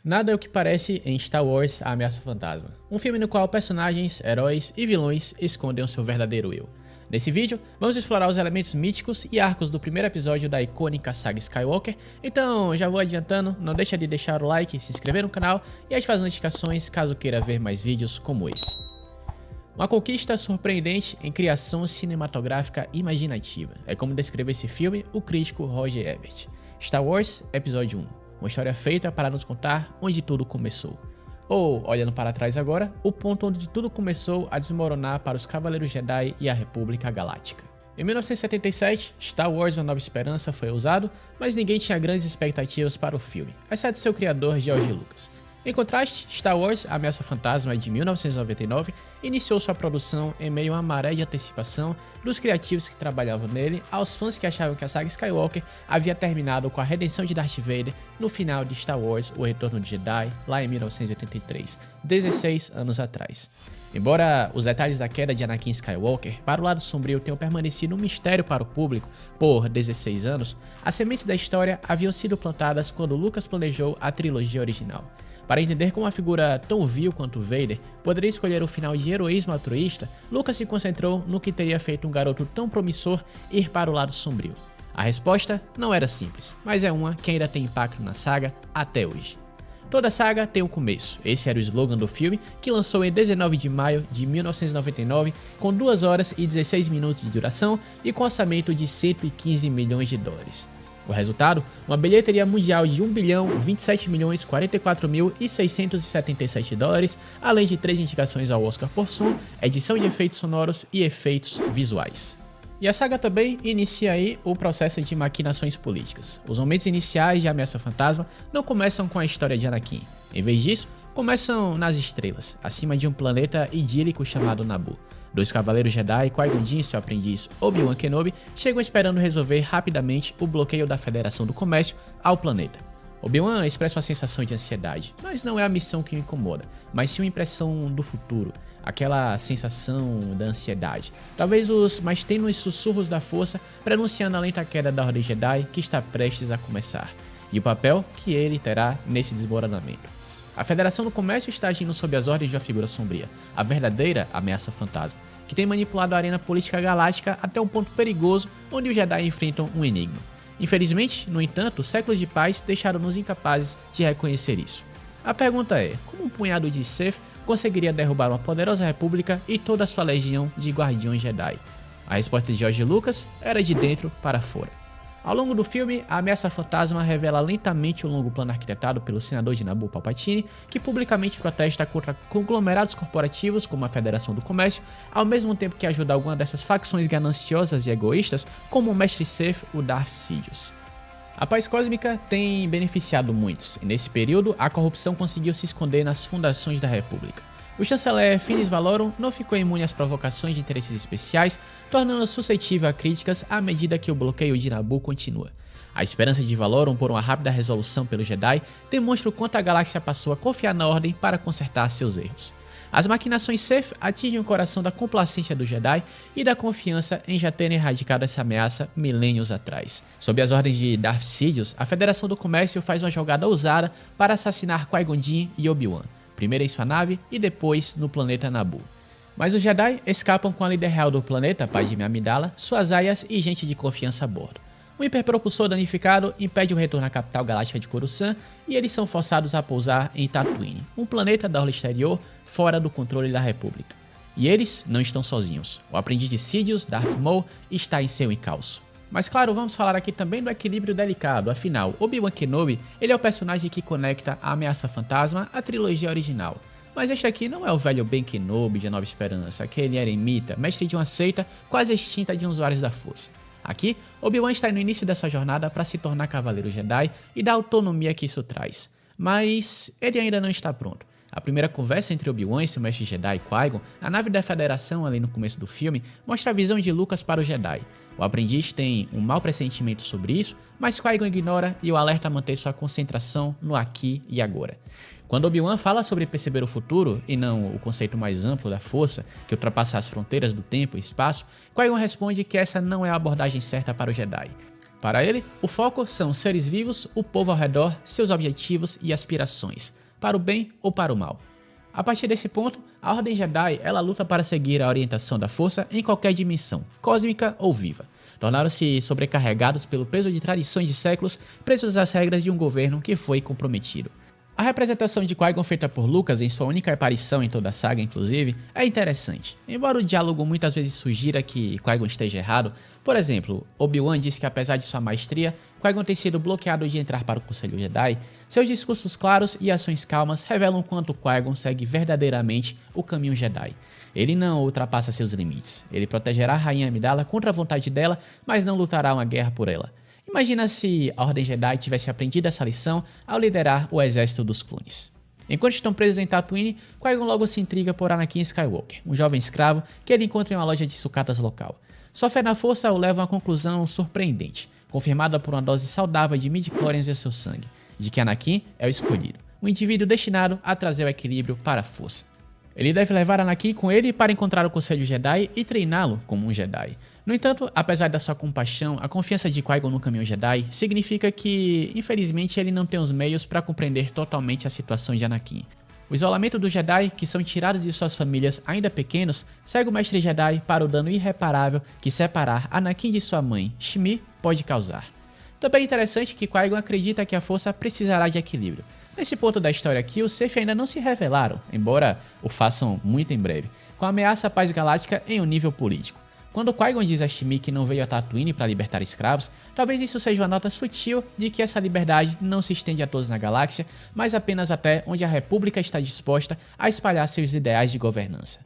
Nada é o que parece em Star Wars: A Ameaça Fantasma, um filme no qual personagens, heróis e vilões escondem o seu verdadeiro eu. Nesse vídeo, vamos explorar os elementos míticos e arcos do primeiro episódio da icônica saga Skywalker, então já vou adiantando, não deixa de deixar o like, se inscrever no canal e ativar as notificações caso queira ver mais vídeos como esse. Uma conquista surpreendente em criação cinematográfica imaginativa, é como descreveu esse filme o crítico Roger Ebert. Star Wars Episódio 1, uma história feita para nos contar onde tudo começou. Ou, olhando para trás agora, o ponto onde tudo começou a desmoronar para os Cavaleiros Jedi e a República Galáctica. Em 1977, Star Wars Uma Nova Esperança foi usado, mas ninguém tinha grandes expectativas para o filme, exceto seu criador George Lucas. Em contraste, Star Wars: A Ameaça Fantasma de 1999 iniciou sua produção em meio a uma maré de antecipação dos criativos que trabalhavam nele aos fãs que achavam que a saga Skywalker havia terminado com a redenção de Darth Vader no final de Star Wars: O Retorno de Jedi, lá em 1983, 16 anos atrás. Embora os detalhes da queda de Anakin Skywalker para o lado sombrio tenham permanecido um mistério para o público por 16 anos, as sementes da história haviam sido plantadas quando Lucas planejou a trilogia original. Para entender como uma figura tão vil quanto Vader poderia escolher o final de heroísmo altruísta, Lucas se concentrou no que teria feito um garoto tão promissor ir para o lado sombrio. A resposta não era simples, mas é uma que ainda tem impacto na saga até hoje. Toda saga tem um começo, esse era o slogan do filme, que lançou em 19 de maio de 1999, com 2 horas e 16 minutos de duração e com orçamento de 115 milhões de dólares. O resultado, uma bilheteria mundial de 1.027.044.677 dólares, além de 3 indicações ao Oscar por som, edição de efeitos sonoros e efeitos visuais. E a saga também inicia aí o processo de maquinações políticas. Os momentos iniciais de Ameaça Fantasma não começam com a história de Anakin. Em vez disso, começam nas estrelas, acima de um planeta idílico chamado Naboo. 2 cavaleiros Jedi, Qui-Gon Jinn e seu aprendiz Obi-Wan Kenobi chegam esperando resolver rapidamente o bloqueio da Federação do Comércio ao planeta. Obi-Wan expressa uma sensação de ansiedade, mas não é a missão que o incomoda, mas sim uma impressão do futuro, aquela sensação da ansiedade. Talvez os mais tênues sussurros da força prenunciando a lenta queda da Ordem Jedi que está prestes a começar, e o papel que ele terá nesse desmoronamento. A Federação do Comércio está agindo sob as ordens de uma figura sombria, a verdadeira Ameaça Fantasma, que tem manipulado a arena política galáctica até um ponto perigoso onde os Jedi enfrentam um enigma. Infelizmente, no entanto, séculos de paz deixaram-nos incapazes de reconhecer isso. A pergunta é, como um punhado de Sith conseguiria derrubar uma poderosa república e toda a sua legião de guardiões Jedi? A resposta de George Lucas era de dentro para fora. Ao longo do filme, a Ameaça Fantasma revela lentamente o longo plano arquitetado pelo senador de Naboo Palpatine, que publicamente protesta contra conglomerados corporativos como a Federação do Comércio, ao mesmo tempo que ajuda alguma dessas facções gananciosas e egoístas, como o Mestre Sith, o Darth Sidious. A paz cósmica tem beneficiado muitos, e nesse período a corrupção conseguiu se esconder nas fundações da República. O chanceler Finis Valorum não ficou imune às provocações de interesses especiais, tornando-o suscetível a críticas à medida que o bloqueio de Naboo continua. A esperança de Valorum por uma rápida resolução pelos Jedi demonstra o quanto a galáxia passou a confiar na Ordem para consertar seus erros. As maquinações Sith atingem o coração da complacência do Jedi e da confiança em já terem erradicado essa ameaça milênios atrás. Sob as ordens de Darth Sidious, a Federação do Comércio faz uma jogada ousada para assassinar Qui-Gon Jinn e Obi-Wan, primeiro em sua nave e depois no planeta Naboo. Mas os Jedi escapam com a líder real do planeta, Padmé Amidala, suas aias e gente de confiança a bordo. O hiperpropulsor danificado impede o retorno à capital galáctica de Coruscant e eles são forçados a pousar em Tatooine, um planeta da orla exterior fora do controle da República. E eles não estão sozinhos. O aprendiz de Sidious, Darth Maul, está em seu encalço. Mas claro, vamos falar aqui também do equilíbrio delicado, afinal, Obi-Wan Kenobi ele é o personagem que conecta a Ameaça Fantasma à trilogia original. Mas este aqui não é o velho Ben Kenobi de A Nova Esperança, aquele eremita, mestre de uma seita quase extinta de usuários da força. Aqui, Obi-Wan está no início dessa jornada para se tornar Cavaleiro Jedi e da autonomia que isso traz. Mas ele ainda não está pronto. A primeira conversa entre Obi-Wan e seu mestre Jedi Qui-Gon, na nave da Federação ali no começo do filme, mostra a visão de Lucas para o Jedi. O aprendiz tem um mau pressentimento sobre isso, mas Qui-Gon ignora e o alerta a manter sua concentração no aqui e agora. Quando Obi-Wan fala sobre perceber o futuro, e não o conceito mais amplo da força, que ultrapassa as fronteiras do tempo e espaço, Qui-Gon responde que essa não é a abordagem certa para o Jedi. Para ele, o foco são os seres vivos, o povo ao redor, seus objetivos e aspirações, para o bem ou para o mal. A partir desse ponto, a Ordem Jedi ela luta para seguir a orientação da força em qualquer dimensão, cósmica ou viva. Tornaram-se sobrecarregados pelo peso de tradições de séculos, presos às regras de um governo que foi comprometido. A representação de Qui-Gon feita por Lucas em sua única aparição em toda a saga, inclusive, é interessante. Embora o diálogo muitas vezes sugira que Qui-Gon esteja errado, por exemplo, Obi-Wan diz que apesar de sua maestria, Qui-Gon tem sido bloqueado de entrar para o Conselho Jedi, seus discursos claros e ações calmas revelam quanto Qui-Gon segue verdadeiramente o caminho Jedi. Ele não ultrapassa seus limites, ele protegerá a Rainha Amidala contra a vontade dela, mas não lutará uma guerra por ela. Imagina se a Ordem Jedi tivesse aprendido essa lição ao liderar o exército dos clones. Enquanto estão presos em Tatooine, Qui-Gon logo se intriga por Anakin Skywalker, um jovem escravo que ele encontra em uma loja de sucatas local. Sua fé na força o leva a uma conclusão surpreendente, confirmada por uma dose saudável de midi-chlorians em seu sangue, de que Anakin é o escolhido, um indivíduo destinado a trazer o equilíbrio para a força. Ele deve levar Anakin com ele para encontrar o Conselho Jedi e treiná-lo como um Jedi. No entanto, apesar da sua compaixão, a confiança de Qui-Gon no caminho Jedi significa que, infelizmente, ele não tem os meios para compreender totalmente a situação de Anakin. O isolamento dos Jedi, que são tirados de suas famílias ainda pequenos, segue o Mestre Jedi para o dano irreparável que separar Anakin de sua mãe, Shmi, pode causar. Também é interessante que Qui-Gon acredita que a força precisará de equilíbrio. Nesse ponto da história aqui, os Sith ainda não se revelaram, embora o façam muito em breve, com a ameaça à paz galáctica em um nível político. Quando Qui-Gon diz a Shmi que não veio a Tatooine para libertar escravos, talvez isso seja uma nota sutil de que essa liberdade não se estende a todos na galáxia, mas apenas até onde a República está disposta a espalhar seus ideais de governança.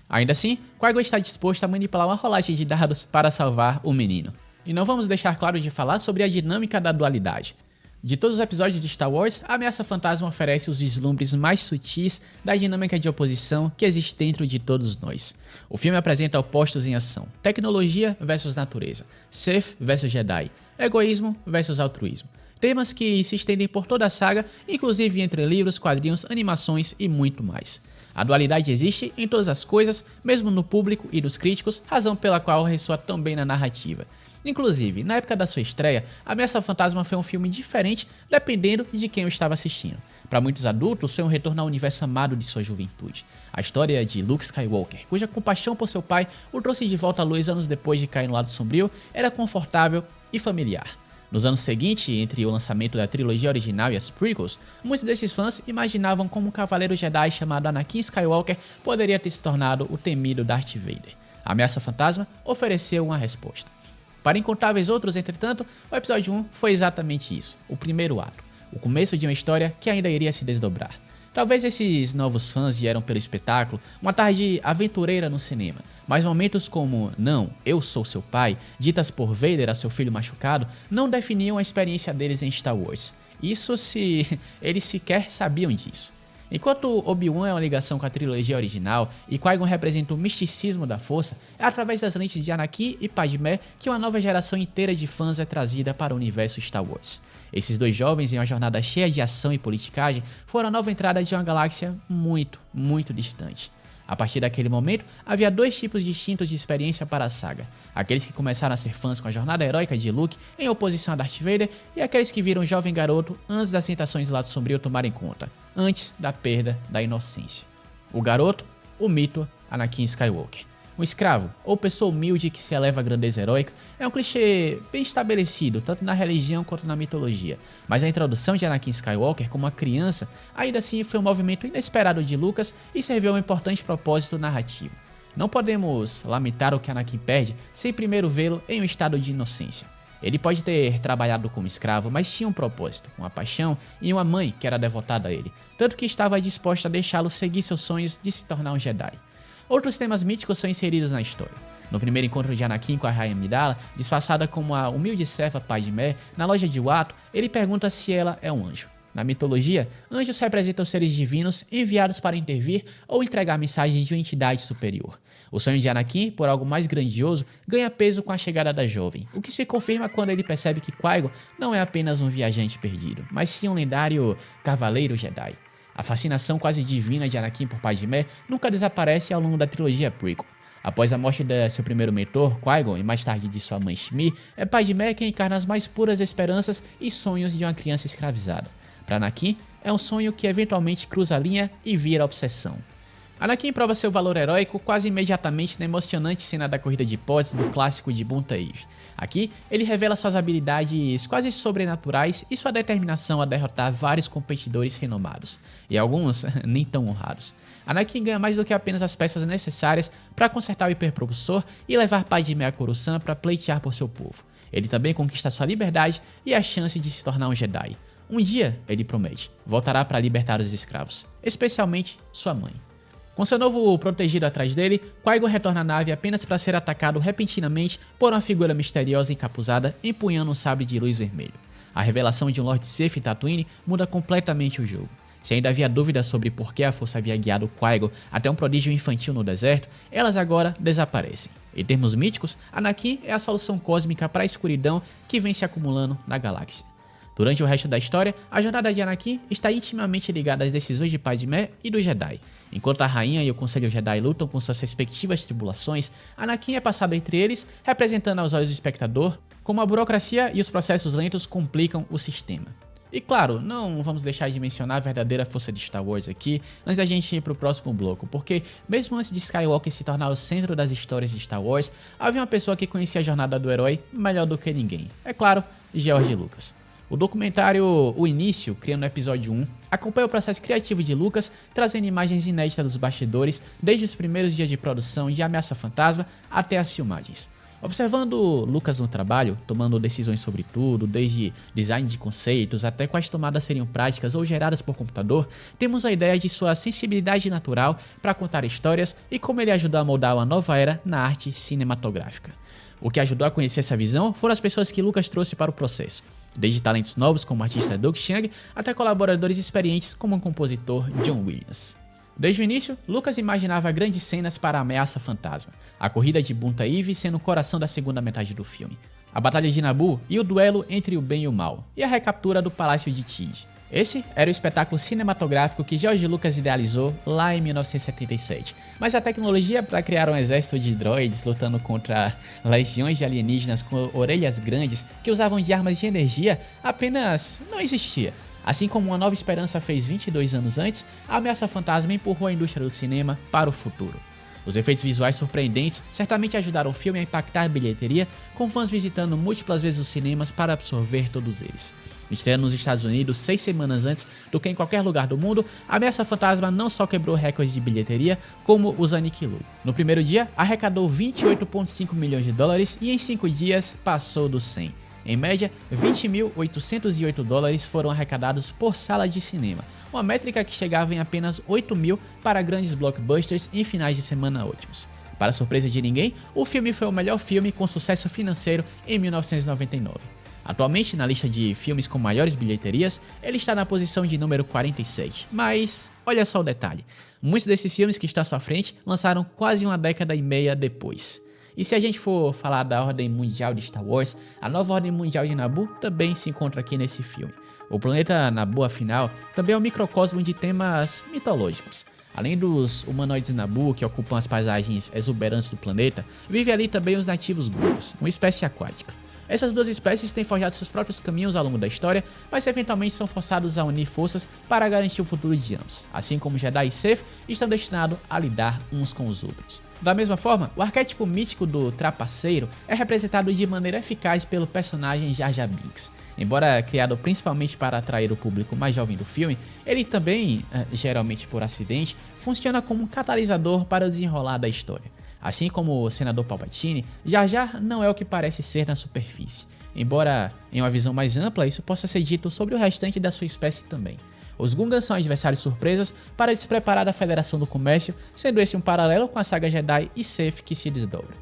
Ainda assim, Qui-Gon está disposto a manipular uma rolagem de dados para salvar o menino. E não vamos deixar claro de falar sobre a dinâmica da dualidade. De todos os episódios de Star Wars, a Ameaça Fantasma oferece os vislumbres mais sutis da dinâmica de oposição que existe dentro de todos nós. O filme apresenta opostos em ação, tecnologia versus natureza, Sith versus Jedi, egoísmo versus altruísmo. Temas que se estendem por toda a saga, inclusive entre livros, quadrinhos, animações e muito mais. A dualidade existe em todas as coisas, mesmo no público e nos críticos, razão pela qual ressoa tão bem na narrativa. Inclusive, na época da sua estreia, Ameaça Fantasma foi um filme diferente dependendo de quem eu estava assistindo. Para muitos adultos, foi um retorno ao universo amado de sua juventude. A história de Luke Skywalker, cuja compaixão por seu pai o trouxe de volta à luz anos depois de cair no lado sombrio, era confortável e familiar. Nos anos seguintes, entre o lançamento da trilogia original e as prequels, muitos desses fãs imaginavam como um cavaleiro Jedi chamado Anakin Skywalker poderia ter se tornado o temido Darth Vader. A Ameaça Fantasma ofereceu uma resposta. Para incontáveis outros, entretanto, o episódio 1 foi exatamente isso, o primeiro ato, o começo de uma história que ainda iria se desdobrar. Talvez esses novos fãs vieram pelo espetáculo, uma tarde aventureira no cinema, mas momentos como "Não, eu sou seu pai", ditas por Vader a seu filho machucado, não definiam a experiência deles em Star Wars. Isso se eles sequer sabiam disso. Enquanto Obi-Wan é uma ligação com a trilogia original e Qui-Gon representa o misticismo da força, é através das lentes de Anakin e Padmé que uma nova geração inteira de fãs é trazida para o universo Star Wars. Esses dois jovens, em uma jornada cheia de ação e politicagem, foram a nova entrada de uma galáxia muito, muito distante. A partir daquele momento, havia dois tipos distintos de experiência para a saga. Aqueles que começaram a ser fãs com a jornada heróica de Luke em oposição a Darth Vader e aqueles que viram o jovem garoto antes das tentações do lado sombrio tomarem conta, antes da perda da inocência. O garoto, o mito Anakin Skywalker. Um escravo, ou pessoa humilde que se eleva à grandeza heróica, é um clichê bem estabelecido, tanto na religião quanto na mitologia. Mas a introdução de Anakin Skywalker como uma criança, ainda assim foi um movimento inesperado de Lucas e serviu a um importante propósito narrativo. Não podemos lamentar o que Anakin perde sem primeiro vê-lo em um estado de inocência. Ele pode ter trabalhado como escravo, mas tinha um propósito, uma paixão e uma mãe que era devotada a ele, tanto que estava disposta a deixá-lo seguir seus sonhos de se tornar um Jedi. Outros temas míticos são inseridos na história. No primeiro encontro de Anakin com a Rainha Amidala, disfarçada como a humilde serva Padmé, na loja de Watto, ele pergunta se ela é um anjo. Na mitologia, anjos representam seres divinos enviados para intervir ou entregar mensagens de uma entidade superior. O sonho de Anakin, por algo mais grandioso, ganha peso com a chegada da jovem, o que se confirma quando ele percebe que Qui-Gon não é apenas um viajante perdido, mas sim um lendário cavaleiro Jedi. A fascinação quase divina de Anakin por Padmé nunca desaparece ao longo da trilogia prequel. Após a morte de seu primeiro mentor, Qui-Gon, e mais tarde de sua mãe Shmi, Padmé quem encarna as mais puras esperanças e sonhos de uma criança escravizada. Para Anakin, é um sonho que eventualmente cruza a linha e vira obsessão. Anakin prova seu valor heróico quase imediatamente na emocionante cena da corrida de pods do clássico de Boonta Eve. Aqui, ele revela suas habilidades quase sobrenaturais e sua determinação a derrotar vários competidores renomados, e alguns nem tão honrados. Anakin ganha mais do que apenas as peças necessárias para consertar o hiperpropulsor e levar Padmé a Coruscant para pleitear por seu povo. Ele também conquista sua liberdade e a chance de se tornar um Jedi. Um dia, ele promete, voltará para libertar os escravos, especialmente sua mãe. Com seu novo protegido atrás dele, Qui-Gon retorna à nave apenas para ser atacado repentinamente por uma figura misteriosa encapuzada empunhando um sabre de luz vermelho. A revelação de um Lord Sith em Tatooine muda completamente o jogo. Se ainda havia dúvidas sobre por que a força havia guiado Qui-Gon até um prodígio infantil no deserto, elas agora desaparecem. Em termos míticos, Anakin é a solução cósmica para a escuridão que vem se acumulando na galáxia. Durante o resto da história, a jornada de Anakin está intimamente ligada às decisões de Padmé e do Jedi. Enquanto a rainha e o Conselho Jedi lutam com suas respectivas tribulações, Anakin é passado entre eles, representando aos olhos do espectador como a burocracia e os processos lentos complicam o sistema. E claro, não vamos deixar de mencionar a verdadeira força de Star Wars aqui, antes da gente ir pro próximo bloco, porque mesmo antes de Skywalker se tornar o centro das histórias de Star Wars, havia uma pessoa que conhecia a jornada do herói melhor do que ninguém. É claro, George Lucas. O documentário O Início, criando o episódio 1, acompanha o processo criativo de Lucas, trazendo imagens inéditas dos bastidores, desde os primeiros dias de produção de Ameaça Fantasma até as filmagens. Observando Lucas no trabalho, tomando decisões sobre tudo, desde design de conceitos até quais tomadas seriam práticas ou geradas por computador, temos a ideia de sua sensibilidade natural para contar histórias e como ele ajudou a moldar uma nova era na arte cinematográfica. O que ajudou a conhecer essa visão foram as pessoas que Lucas trouxe para o processo, desde talentos novos como o artista Doug Chiang até colaboradores experientes como o compositor John Williams. Desde o início, Lucas imaginava grandes cenas para a Ameaça Fantasma, a corrida de Boonta Eve sendo o coração da segunda metade do filme, a batalha de Naboo e o duelo entre o bem e o mal, e a recaptura do Palácio de Tid. Esse era o espetáculo cinematográfico que George Lucas idealizou lá em 1977, mas a tecnologia para criar um exército de droids lutando contra legiões de alienígenas com orelhas grandes que usavam de armas de energia apenas não existia. Assim como Uma Nova Esperança fez 22 anos antes, a Ameaça Fantasma empurrou a indústria do cinema para o futuro. Os efeitos visuais surpreendentes certamente ajudaram o filme a impactar a bilheteria, com fãs visitando múltiplas vezes os cinemas para absorver todos eles. Estreando nos Estados Unidos 6 semanas antes do que em qualquer lugar do mundo, a Ameaça Fantasma não só quebrou recordes de bilheteria, como os aniquilou. No primeiro dia, arrecadou 28,5 milhões de dólares e em 5 dias passou dos 100. Em média, 20.808 dólares foram arrecadados por sala de cinema, uma métrica que chegava em apenas 8 mil para grandes blockbusters em finais de semana ótimos. Para surpresa de ninguém, o filme foi o melhor filme com sucesso financeiro em 1999. Atualmente, na lista de filmes com maiores bilheterias, ele está na posição de número 47. Mas, olha só o detalhe, muitos desses filmes que estão à sua frente lançaram quase uma década e meia depois. E se a gente for falar da Ordem Mundial de Star Wars, a nova Ordem Mundial de Naboo também se encontra aqui nesse filme. O planeta Naboo, afinal, também é um microcosmo de temas mitológicos. Além dos humanoides Naboo, que ocupam as paisagens exuberantes do planeta, vive ali também os nativos Gungas, uma espécie aquática. Essas duas espécies têm forjado seus próprios caminhos ao longo da história, mas eventualmente são forçados a unir forças para garantir o futuro de ambos, assim como Jedi e Sith estão destinados a lidar uns com os outros. Da mesma forma, o arquétipo mítico do trapaceiro é representado de maneira eficaz pelo personagem Jar Jar Binks. Embora criado principalmente para atrair o público mais jovem do filme, ele também, geralmente por acidente, funciona como um catalisador para o desenrolar da história. Assim como o senador Palpatine, Jar Jar não é o que parece ser na superfície, embora em uma visão mais ampla isso possa ser dito sobre o restante da sua espécie também. Os Gungans são adversários surpresas para despreparar da Federação do Comércio, sendo esse um paralelo com a saga Jedi e Sith que se desdobra.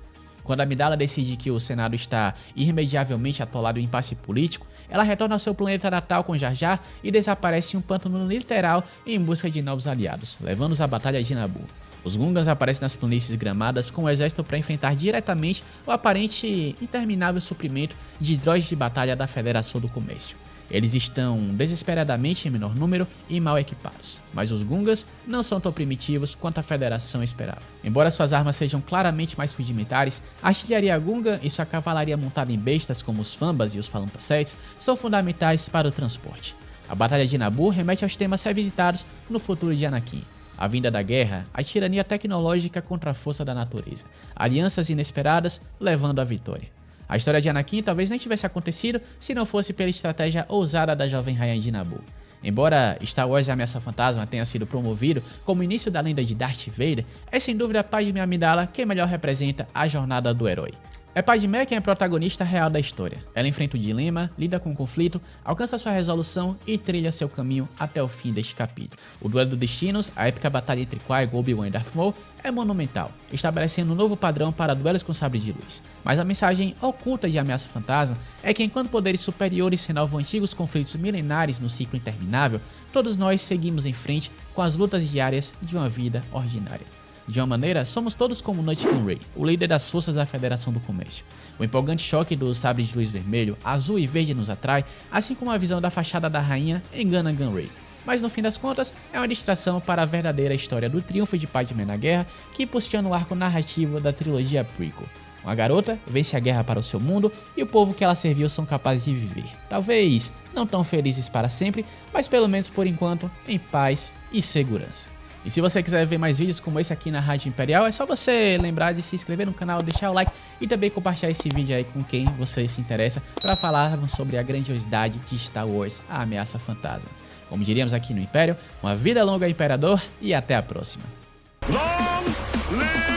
Quando a Amidala decide que o Senado está irremediavelmente atolado em impasse político, ela retorna ao seu planeta natal com Jar Jar e desaparece em um pântano literal em busca de novos aliados, levando-os à Batalha de Naboo. Os Gungans aparecem nas planícies gramadas com o exército para enfrentar diretamente o aparente interminável suprimento de droids de batalha da Federação do Comércio. Eles estão desesperadamente em menor número e mal equipados, mas os Gungas não são tão primitivos quanto a Federação esperava. Embora suas armas sejam claramente mais rudimentares, a artilharia Gunga e sua cavalaria montada em bestas como os Fambas e os Falampacetes são fundamentais para o transporte. A Batalha de Naboo remete aos temas revisitados no futuro de Anakin. A vinda da guerra, a tirania tecnológica contra a força da natureza, alianças inesperadas levando à vitória. A história de Anakin talvez nem tivesse acontecido se não fosse pela estratégia ousada da jovem rainha de Naboo. Embora Star Wars: A Ameaça Fantasma tenha sido promovido como início da lenda de Darth Vader, é sem dúvida Padmé Amidala quem melhor representa a jornada do herói. É Padmé quem é a protagonista real da história. Ela enfrenta o dilema, lida com o conflito, alcança sua resolução e trilha seu caminho até o fim deste capítulo. O Duelo dos Destinos, a épica batalha entre Qui-Gon, Obi-Wan e Darth Maul, é monumental, estabelecendo um novo padrão para duelos com sabre de luz. Mas a mensagem oculta de Ameaça Fantasma é que enquanto poderes superiores renovam antigos conflitos milenares no ciclo interminável, todos nós seguimos em frente com as lutas diárias de uma vida ordinária. De uma maneira, somos todos como Nute Gunray, o líder das forças da Federação do Comércio. O empolgante choque dos sabres de luz vermelho, azul e verde nos atrai, assim como a visão da fachada da rainha engana Gunray. Mas no fim das contas, é uma distração para a verdadeira história do triunfo de Padmé na guerra que impulsiona o arco narrativo da trilogia prequel. Uma garota vence a guerra para o seu mundo e o povo que ela serviu são capazes de viver. Talvez não tão felizes para sempre, mas pelo menos por enquanto em paz e segurança. E se você quiser ver mais vídeos como esse aqui na Rádio Imperial, é só você lembrar de se inscrever no canal, deixar o like e também compartilhar esse vídeo aí com quem você se interessa para falarmos sobre a grandiosidade de Star Wars: A Ameaça Fantasma. Como diríamos aqui no Império, uma vida longa, Imperador, e até a próxima. Long live